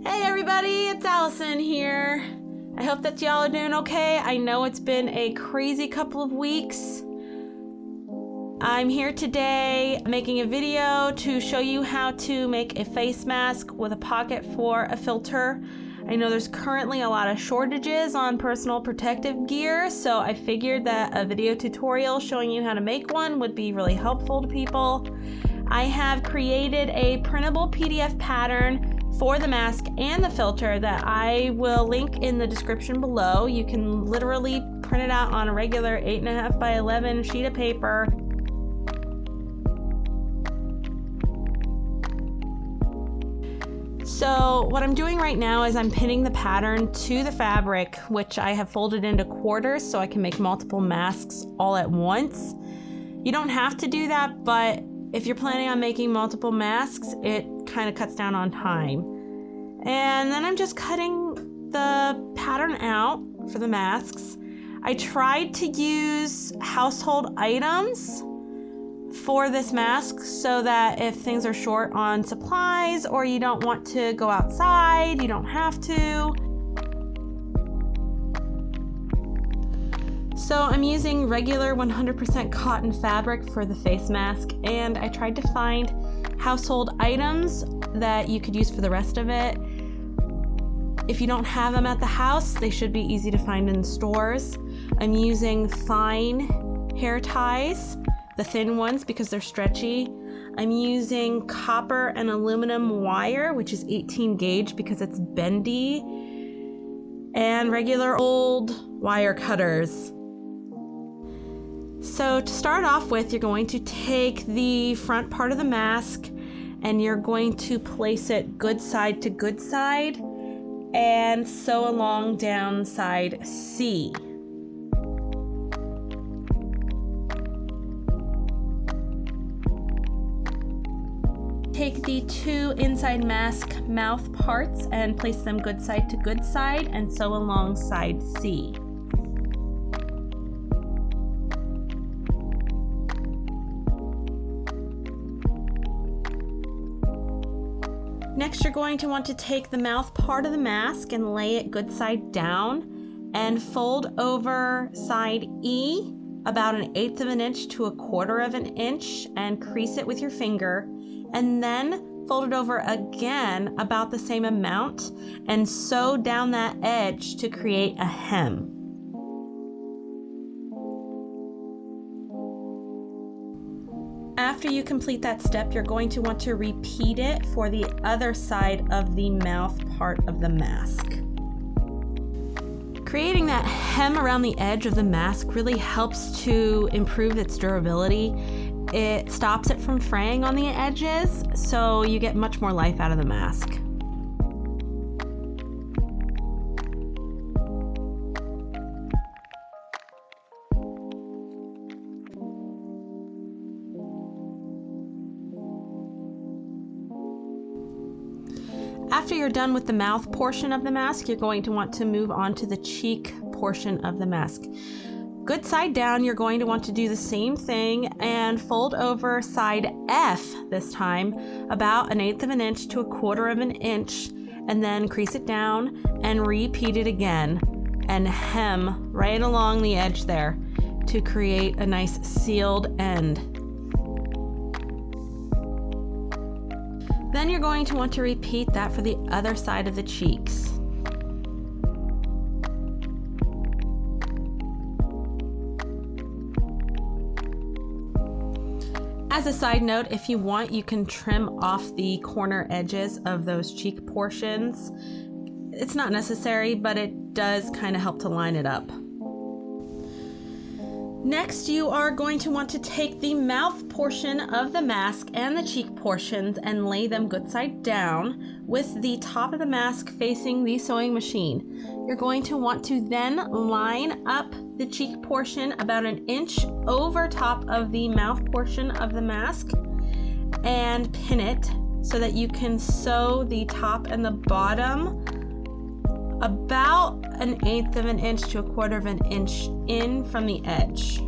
Hey everybody, it's Allison here. I hope that y'all are doing okay. I know it's been a crazy couple of weeks. I'm here today making a video to show you how to make a face mask with a pocket for a filter. I know there's currently a lot of shortages on personal protective gear, so I figured that a video tutorial showing you how to make one would be really helpful to people. I have created a printable PDF pattern for the mask and the filter that I will link in the description below. You can literally print it out on a regular 8.5 by 11 sheet of paper. So what I'm doing right now is I'm pinning the pattern to the fabric, which I have folded into quarters so I can make multiple masks all at once. You don't have to do that, but if you're planning on making multiple masks, it kind of cuts down on time. And then I'm just cutting the pattern out for the masks. I tried to use household items for this mask so that if things are short on supplies or you don't want to go outside, you don't have to. So I'm using regular 100% cotton fabric for the face mask, and I tried to find household items that you could use for the rest of it. If you don't have them at the house, they should be easy to find in stores. I'm using fine hair ties, the thin ones because they're stretchy. I'm using copper and aluminum wire, which is 18 gauge because it's bendy, and regular old wire cutters. So to start off with, you're going to take the front part of the mask and you're going to place it good side to good side and sew along down side C. Take the two inside mask mouth parts and place them good side to good side and sew along side C. Next, you're going to want to take the mouth part of the mask and lay it good side down and fold over side E about 1/8 of an inch to 1/4 of an inch and crease it with your finger, and then fold it over again about the same amount and sew down that edge to create a hem. After you complete that step, you're going to want to repeat it for the other side of the mouth part of the mask. Creating that hem around the edge of the mask really helps to improve its durability. It stops it from fraying on the edges, so you get much more life out of the mask. After you're done with the mouth portion of the mask, you're going to want to move on to the cheek portion of the mask. Good side down, you're going to want to do the same thing and fold over side F this time, about 1/8 of an inch to 1/4 of an inch, and then crease it down and repeat it again and hem right along the edge there to create a nice sealed end. Then you're going to want to repeat that for the other side of the cheeks. As a side note, if you want, you can trim off the corner edges of those cheek portions. It's not necessary, but it does kind of help to line it up. Next, you are going to want to take the mouth portion of the mask and the cheek portions and lay them good side down with the top of the mask facing the sewing machine. You're going to want to then line up the cheek portion about 1 inch over top of the mouth portion of the mask and pin it so that you can sew the top and the bottom about 1/8 of an inch to 1/4 of an inch in from the edge.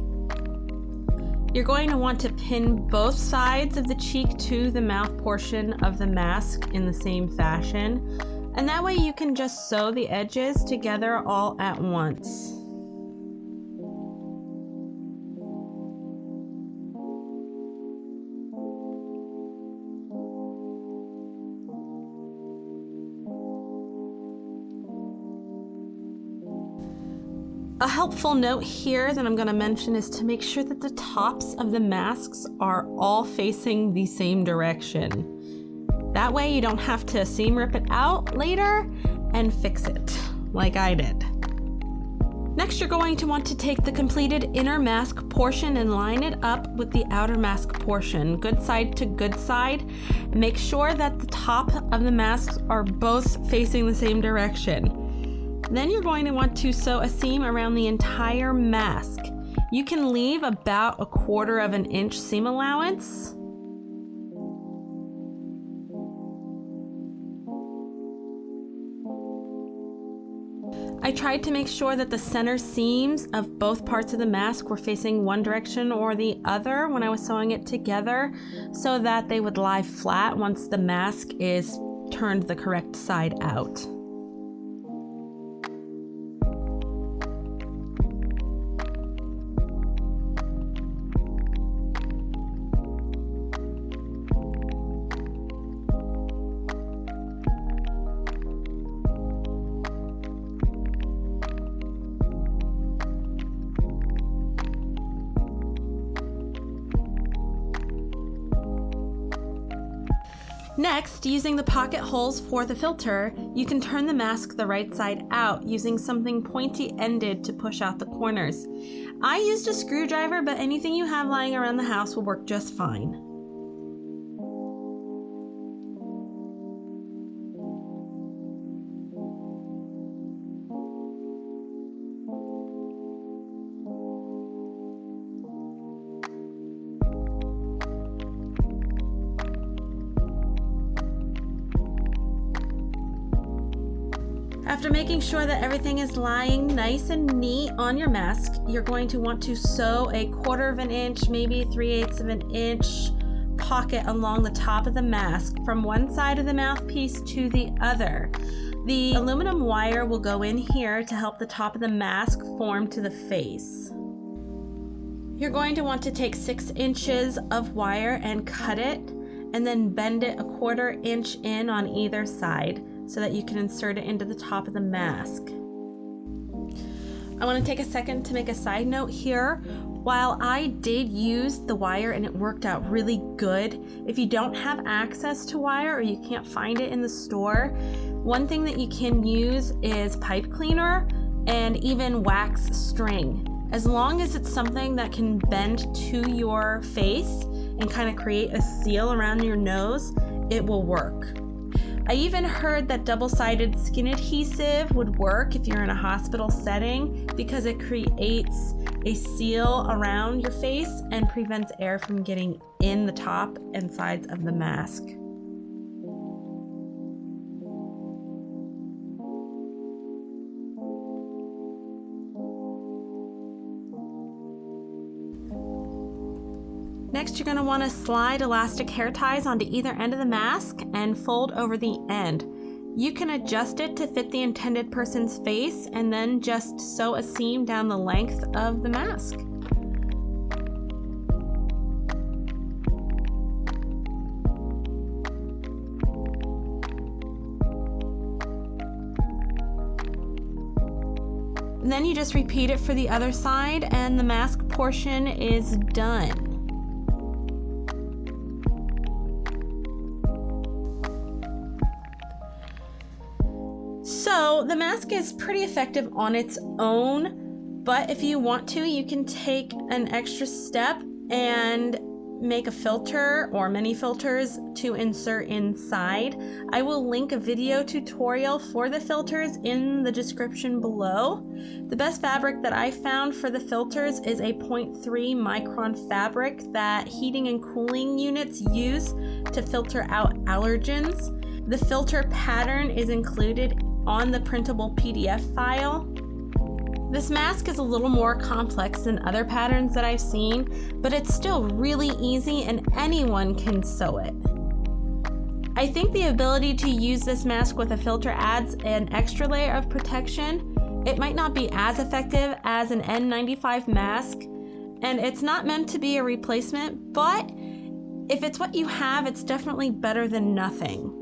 You're going to want to pin both sides of the cheek to the mouth portion of the mask in the same fashion. And that way you can just sew the edges together all at once. A helpful note here that I'm going to mention is to make sure that the tops of the masks are all facing the same direction. That way you don't have to seam rip it out later and fix it like I did. Next, you're going to want to take the completed inner mask portion and line it up with the outer mask portion, good side to good side. Make sure that the top of the masks are both facing the same direction. Then you're going to want to sew a seam around the entire mask. You can leave about 1/4 of an inch seam allowance. I tried to make sure that the center seams of both parts of the mask were facing one direction or the other when I was sewing it together so that they would lie flat once the mask is turned the correct side out. Next, using the pocket holes for the filter, you can turn the mask the right side out using something pointy-ended to push out the corners. I used a screwdriver, but anything you have lying around the house will work just fine. After making sure that everything is lying nice and neat on your mask, you're going to want to sew a 1/4 of an inch, maybe 3/8 of an inch pocket along the top of the mask from one side of the mouthpiece to the other. The aluminum wire will go in here to help the top of the mask form to the face. You're going to want to take 6 inches of wire and cut it, and then bend it 1/4 inch in on either side, so that you can insert it into the top of the mask. I want to take a second to make a side note here. While I did use the wire and it worked out really good, if you don't have access to wire or you can't find it in the store, one thing that you can use is pipe cleaner and even wax string. As long as it's something that can bend to your face and kind of create a seal around your nose, it will work. I even heard that double-sided skin adhesive would work if you're in a hospital setting because it creates a seal around your face and prevents air from getting in the top and sides of the mask. Next, you're going to want to slide elastic hair ties onto either end of the mask and fold over the end. You can adjust it to fit the intended person's face and then just sew a seam down the length of the mask. And then you just repeat it for the other side and the mask portion is done. So the mask is pretty effective on its own, but if you want to, you can take an extra step and make a filter or many filters to insert inside. I will link a video tutorial for the filters in the description below. The best fabric that I found for the filters is a 0.3 micron fabric that heating and cooling units use to filter out allergens. The filter pattern is included on the printable PDF file. This mask is a little more complex than other patterns that I've seen, but it's still really easy and anyone can sew it. I think the ability to use this mask with a filter adds an extra layer of protection. It might not be as effective as an N95 mask, and it's not meant to be a replacement, but if it's what you have, it's definitely better than nothing.